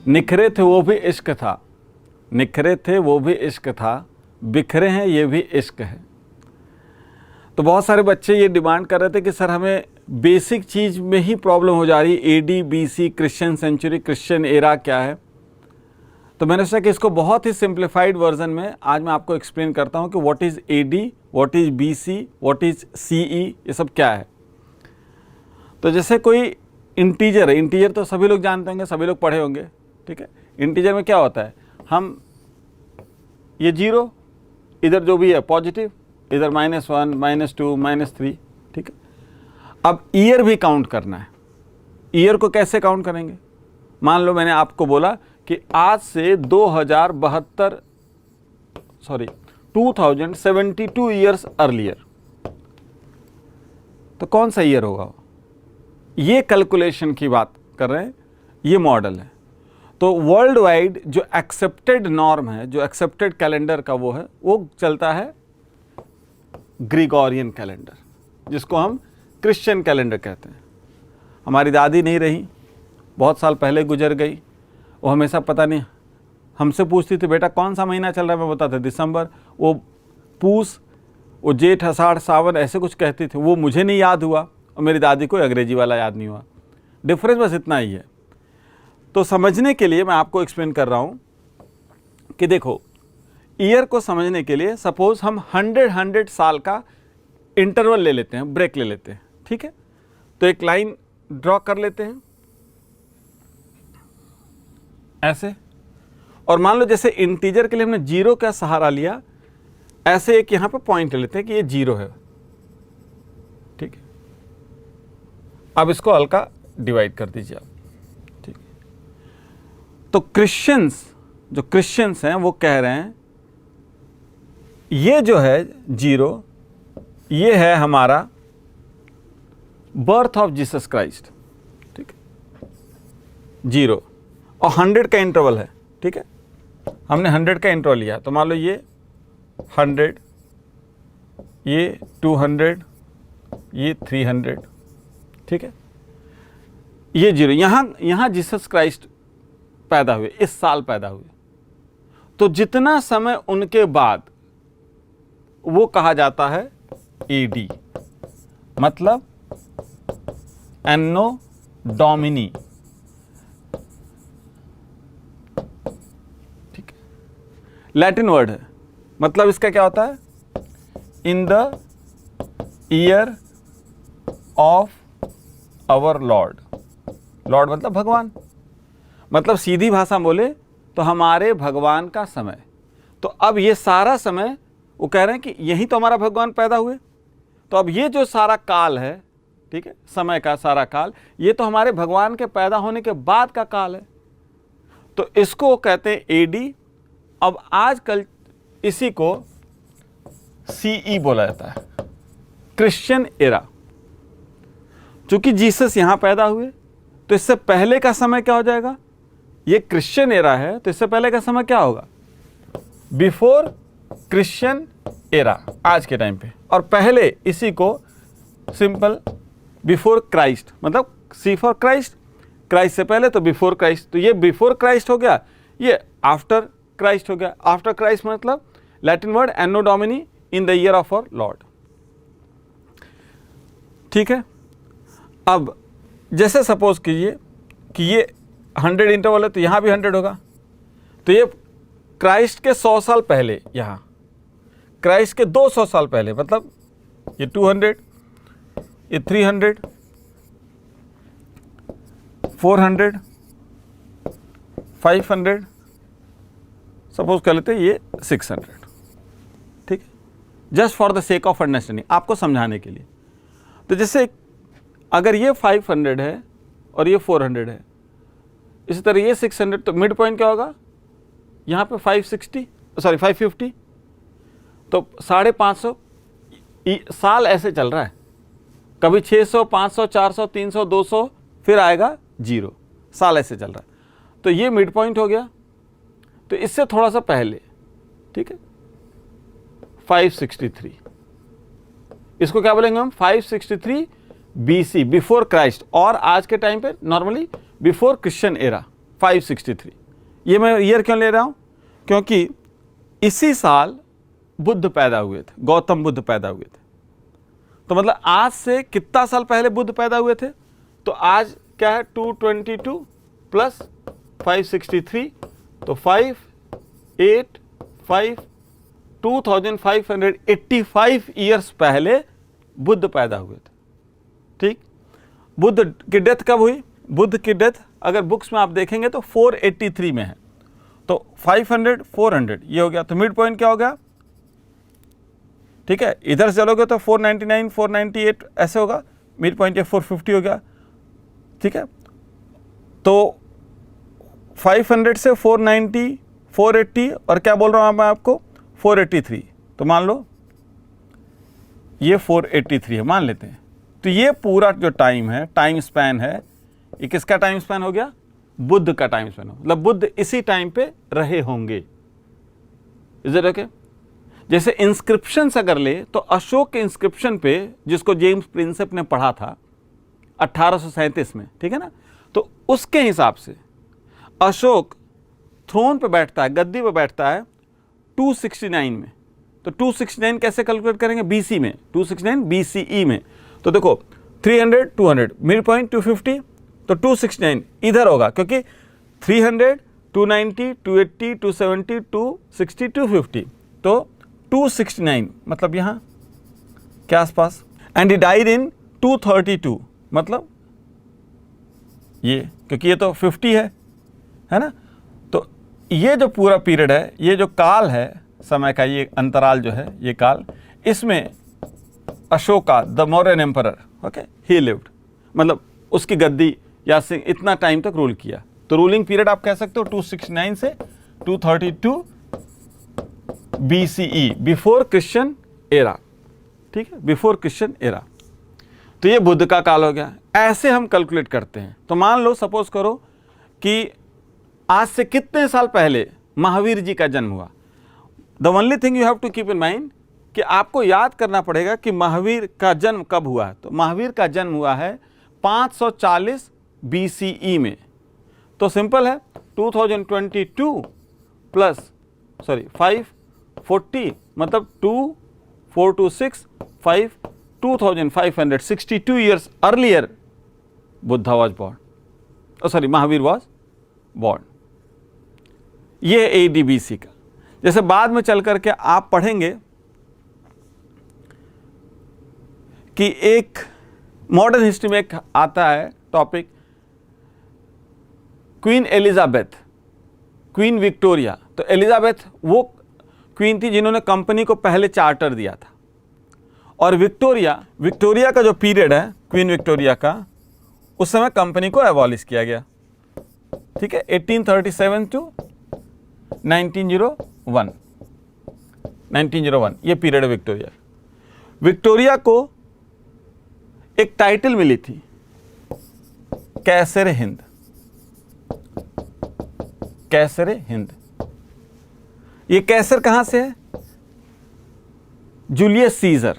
निखरे थे वो भी इश्क था, निखरे थे वो भी इश्क था, बिखरे हैं ये भी इश्क है। तो बहुत सारे बच्चे ये डिमांड कर रहे थे कि सर हमें बेसिक चीज़ में ही प्रॉब्लम हो जा रही है, AD BC, Christian century, Christian era क्या है। तो मैंने सोचा कि इसको बहुत ही सिंप्लीफाइड वर्जन में आज मैं आपको एक्सप्लेन करता हूँ कि what is AD, what is BC, what is CE, ये सब क्या है। तो जैसे कोई इंटीजर है, इंटीजर तो सभी लोग जानते होंगे, सभी लोग पढ़े होंगे, ठीक है। इंटीजर में क्या होता है, हम ये 0 इधर जो भी है पॉजिटिव, इधर -1, -2, -3, ठीक है। अब ईयर भी काउंट करना है। ईयर को कैसे काउंट करेंगे? मान लो मैंने आपको बोला कि आज से 2072 ईयर्स अर्लियर, तो कौन सा ईयर होगा? ये कैलकुलेशन की बात कर रहे हैं, ये मॉडल है। तो वर्ल्ड वाइड जो एक्सेप्टेड नॉर्म है, जो एक्सेप्टेड कैलेंडर का वो चलता है ग्रिगोरियन कैलेंडर, जिसको हम क्रिश्चियन कैलेंडर कहते हैं। हमारी दादी नहीं रही, बहुत साल पहले गुजर गई। वो हमेशा पता नहीं हमसे पूछती थी, बेटा कौन सा महीना चल रहा है? मैं बताता दिसंबर, वो पूस, वो जेठ, आषाढ़, सावन, ऐसे कुछ कहती थी। वो मुझे नहीं याद हुआ और मेरी दादी को अंग्रेजी वाला याद नहीं हुआ। डिफरेंस बस इतना ही है। तो समझने के लिए मैं आपको एक्सप्लेन कर रहा हूँ कि देखो, ईयर को समझने के लिए सपोज हम 100 साल का इंटरवल ले लेते हैं, ब्रेक ले लेते हैं, ठीक है। तो एक लाइन ड्रॉ कर लेते हैं ऐसे, और मान लो जैसे इंटीजर के लिए हमने 0 का सहारा लिया, ऐसे एक यहां पे पॉइंट ले लेते हैं कि ये 0 है, ठीक है। अब इसको हल्का डिवाइड कर दीजिए आप, ठीक है। तो जो क्रिश्चियंस हैं वो कह रहे हैं ये जो है 0, ये है हमारा बर्थ ऑफ जीसस क्राइस्ट, ठीक है, 0, और 100 का इंटरवल है, ठीक है। हमने 100 का इंटरवल लिया, तो मान लो ये 100, ये 200, ये 300, ठीक है। ये 0, यहां जीसस क्राइस्ट पैदा हुए, इस साल पैदा हुए। तो जितना समय उनके बाद, वो कहा जाता है AD, मतलब एन्नो डोमिनी, ठीक है, लैटिन वर्ड है। मतलब इसका क्या होता है? In the year of our lord. Lord मतलब भगवान, मतलब सीधी भाषा बोले तो हमारे भगवान का समय। तो अब ये सारा समय वो कह रहे हैं कि यही तो हमारा भगवान पैदा हुए। तो अब ये जो सारा काल है, ठीक है, समय का सारा काल, ये तो हमारे भगवान के पैदा होने के बाद का काल है। तो इसको कहते हैं AD। अब आजकल इसी को CE बोला जाता है, क्रिश्चियन एरा। चूंकि जीसस यहां पैदा हुए, तो इससे पहले का समय क्या हो जाएगा? ये क्रिश्चियन एरा है, तो इससे पहले का समय क्या होगा? बिफोर क्रिश्चियन एरा, आज के टाइम पे। और पहले इसी को सिंपल बिफोर क्राइस्ट, मतलब C फॉर क्राइस्ट, क्राइस्ट से पहले तो बिफोर क्राइस्ट। तो ये बिफोर क्राइस्ट हो गया, ये आफ्टर क्राइस्ट हो गया। आफ्टर क्राइस्ट मतलब Latin word Anno Domini, in the year of our lord, ठीक है। अब जैसे सपोज कीजिए कि ये 100 इंटरवल है, तो यहां भी 100 होगा। तो ये क्राइस्ट के 100 साल पहले, यहाँ क्राइस्ट के 200 साल पहले, मतलब ये 200, ये 300, 400, 500, सपोज कर लेते हैं ये 600, ठीक है, just for the sake of understanding, आपको समझाने के लिए। तो जैसे अगर ये 500 है और ये 400 है, इसी तरह ये 600, तो मिड पॉइंट क्या होगा? यहाँ पे 550, तो 550 साल ऐसे चल रहा है। कभी 600, 500, 400, 300, 200, फिर आएगा 0, साल ऐसे चल रहा है। तो ये मिड पॉइंट हो गया। तो इससे थोड़ा सा पहले, ठीक है, 563, इसको क्या बोलेंगे हम? 563 BC, बिफोर क्राइस्ट, और आज के टाइम पे नॉर्मली बिफोर क्रिश्चियन एरा 563। ये मैं ईयर क्यों ले रहा हूँ? क्योंकि इसी साल बुद्ध पैदा हुए थे, गौतम बुद्ध पैदा हुए थे। तो मतलब आज से कितना साल पहले बुद्ध पैदा हुए थे? तो आज क्या है, 222 प्लस 563, तो 2585 ईयर्स पहले बुद्ध पैदा हुए थे। ठीक, बुद्ध की डेथ कब हुई? बुद्ध की डेथ अगर बुक्स में आप देखेंगे तो 483 में है। तो 500 400 ये हो गया, तो मिड पॉइंट क्या हो गया? ठीक है, इधर से चलोगे तो 499 498 ऐसे होगा, मिड पॉइंट ये 450 हो गया। ठीक है, तो 500 से 490 480 और क्या बोल रहा हूँ मैं आपको, 483। तो मान लो ये 483 है, मान लेते हैं। तो ये पूरा जो टाइम है, टाइम स्पैन है, ये किसका टाइम स्पैन हो गया? बुद्ध का टाइम स्पैन हो, मतलब बुद्ध इसी टाइम पे रहे होंगे। Is it okay? जैसे इंस्क्रिप्शंस अगर ले तो अशोक के इंस्क्रिप्शन पे, जिसको जेम्स प्रिंसेप ने पढ़ा था 1837 में, ठीक है ना, तो उसके हिसाब से अशोक थ्रोन पे बैठता है, गद्दी पे बैठता है 269 में। तो 269 कैसे कैलकुलेट करेंगे? बीसी में, 269 बीसीई में। तो देखो 300 200 मिड पॉइंट 250, तो 269 इधर होगा, क्योंकि 300 290 280 270 260 250, तो 269 मतलब यहाँ के आसपास। एंड ही डाइड इन 232, मतलब ये, क्योंकि ये तो 50 है ना। तो ये जो पूरा पीरियड है, ये जो काल है समय का, ये अंतराल जो है, ये काल, इसमें Ashoka the Mauryan emperor, okay, he lived, मतलब उसकी गद्दी या इतना टाइम तक रूल किया। तो रूलिंग पीरियड आप कह सकते हो 269 से 232 BCE, बिफोर क्रिश्चियन एरा। ठीक है, बिफोर क्रिश्चियन एरा। तो ये बुद्ध का काल हो गया। ऐसे हम कैलकुलेट करते हैं। तो मान लो, सपोज करो कि आज से कितने साल पहले महावीर जी का जन्म हुआ। The only thing you have to keep in mind कि आपको याद करना पड़ेगा कि महावीर का जन्म कब हुआ है। तो महावीर का जन्म हुआ है 540 BCE में। तो सिंपल है, 2022 प्लस 540 मतलब 2426 5 2562 years earlier Buddha was born, Mahavir was born. ये AD-BC का। जैसे बाद में चल करके आप पढ़ेंगे कि एक मॉडर्न हिस्ट्री में एक आता है topic, queen Elizabeth, queen Victoria. तो एलिजाबेथ वो क्वीन थी जिन्होंने कंपनी को पहले चार्टर दिया था, और विक्टोरिया का जो पीरियड है, क्वीन विक्टोरिया का, उस समय कंपनी को एबॉलिश किया गया। ठीक है, 1837 टू 1901 ये पीरियड है विक्टोरिया। विक्टोरिया को एक टाइटल मिली थी, कैसर हिंद। कैसर हिंद, ये कैसर कहां से है? Julius Caesar.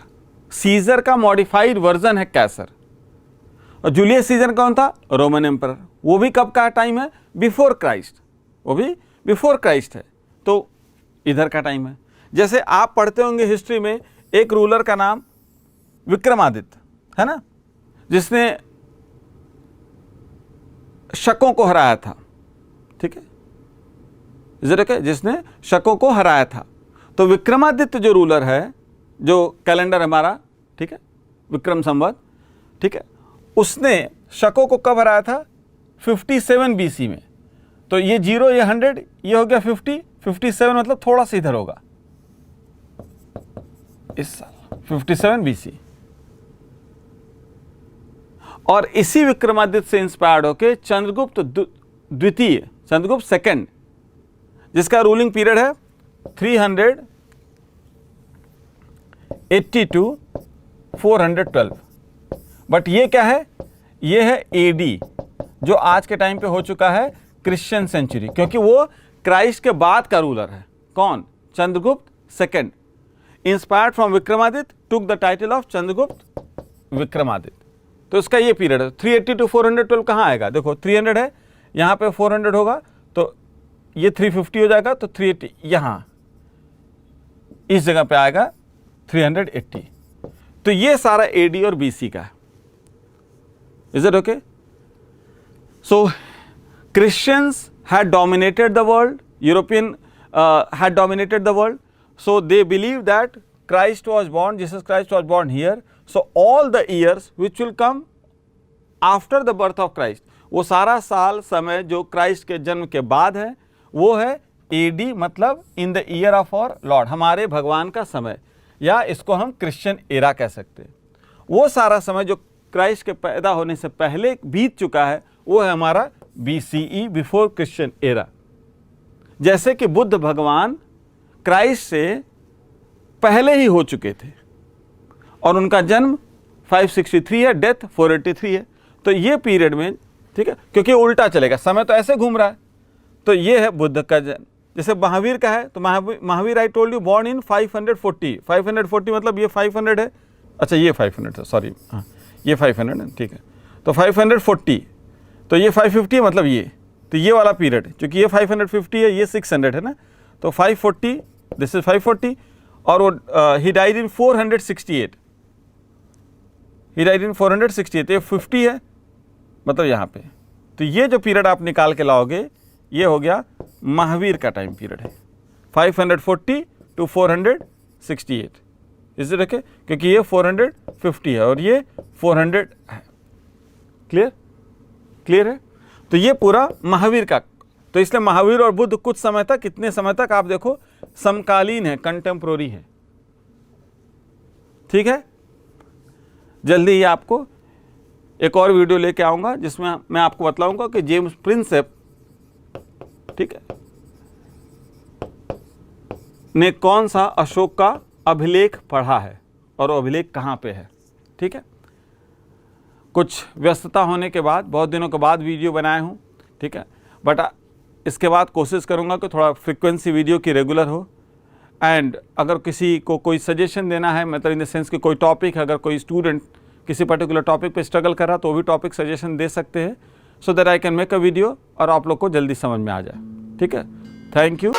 सीजर का मॉडिफाइड वर्जन है कैसर। और जूलियस सीजर कौन था? Roman emperor. वो भी कब का टाइम है? Before Christ. वो भी बिफोर क्राइस्ट है, तो इधर का टाइम है। जैसे आप पढ़ते होंगे हिस्ट्री में, एक रूलर का नाम विक्रमादित्य है ना, जिसने शकों को हराया था। ठीक है, जिसने शकों को हराया था। तो विक्रमादित्य जो रूलर है, जो कैलेंडर हमारा, ठीक है, विक्रम संवत, ठीक है, उसने शकों को कब हराया था? 57 BC में। तो ये 0, ये 100, ये हो गया 50, 57 मतलब थोड़ा सा इधर होगा इस साल, 57 BC। और इसी विक्रमादित्य से इंस्पायर्ड होकर चंद्रगुप्त द्वितीय, चंद्रगुप्त सेकंड, जिसका रूलिंग पीरियड है 380 टू 412। बट ये क्या है? ये है AD, जो आज के टाइम पे हो चुका है क्रिश्चियन सेंचुरी, क्योंकि वो क्राइस्ट के बाद का रूलर है। कौन? Chandragupta second, inspired from Vikramaditya, took the title of Chandragupta Vikramaditya. तो इसका ये पीरियड है। 380 टू 412 कहाँ आएगा? देखो 300 है, यहाँ पे 400 होगा तो ये 350 हो जाएगा, तो 380 यहाँ इस जगह पे आएगा 380। तो ये सारा AD और BC का है। Is it okay? So Christians had dominated the world, European had dominated the world, so they believe that Christ was born, Jesus Christ was born here, so all the years which will come after the birth of Christ, वो सारा साल समय जो Christ के जन्म के बाद है वो है AD, मतलब in the year of our lord, हमारे भगवान का समय, या इसको हम क्रिश्चियन एरा कह सकते हैं। वो सारा समय जो क्राइस्ट के पैदा होने से पहले बीत चुका है वो है हमारा BCE, बिफोर क्रिश्चियन एरा। जैसे कि बुद्ध भगवान क्राइस्ट से पहले ही हो चुके थे और उनका जन्म 563 है, डेथ 483 है। तो ये पीरियड में, ठीक है, क्योंकि उल्टा चलेगा, समय तो ऐसे घूम रहा है, तो ये है बुद्ध का जन्म। जैसे महावीर का है तो Mahavir I told you born in 540 मतलब ये 500 है, अच्छा ये 500 है, सॉरी, हाँ ये 500 है, ठीक है, तो 540, तो ये 550 मतलब ये, तो ये वाला पीरियड, क्योंकि ये 550 है, ये 600 है ना, तो 540, दिस इज 540, और वो he died in 468, he died in 468, ये 50 है मतलब यहाँ पे। तो ये जो पीरियड आप निकाल के लाओगे ये हो गया महावीर का टाइम पीरियड है, 540 to 468। Is it okay? क्योंकि ये 450 है और ये 400 है। क्लियर? क्लियर है? तो ये पूरा महावीर का, तो इसलिए महावीर और बुद्ध कुछ समय तक, कितने समय तक आप देखो, समकालीन है, कंटेम्प्रोरी है। ठीक है, जल्दी ही आपको एक और वीडियो लेके आऊंगा जिसमें मैं आपको बतलाऊंगा कि जेम्स प्रिंसेप, ठीक है, ने कौन सा अशोक का अभिलेख पढ़ा है और वो अभिलेख कहाँ पे है। ठीक है, कुछ व्यस्तता होने के बाद, बहुत दिनों के बाद वीडियो बनाए हूँ, ठीक है, बट इसके बाद कोशिश करूँगा कि थोड़ा फ्रिक्वेंसी वीडियो की रेगुलर हो। एंड अगर किसी को कोई सजेशन देना है, मतलब इन द सेंस कि कोई टॉपिक, अगर कोई स्टूडेंट किसी पर्टिकुलर टॉपिक पे स्ट्रगल कर रहा तो वो भी टॉपिक सजेशन दे सकते हैं, so that I can make a video और आप लोग को जल्दी समझ में आ जाए। ठीक है, थैंक यू।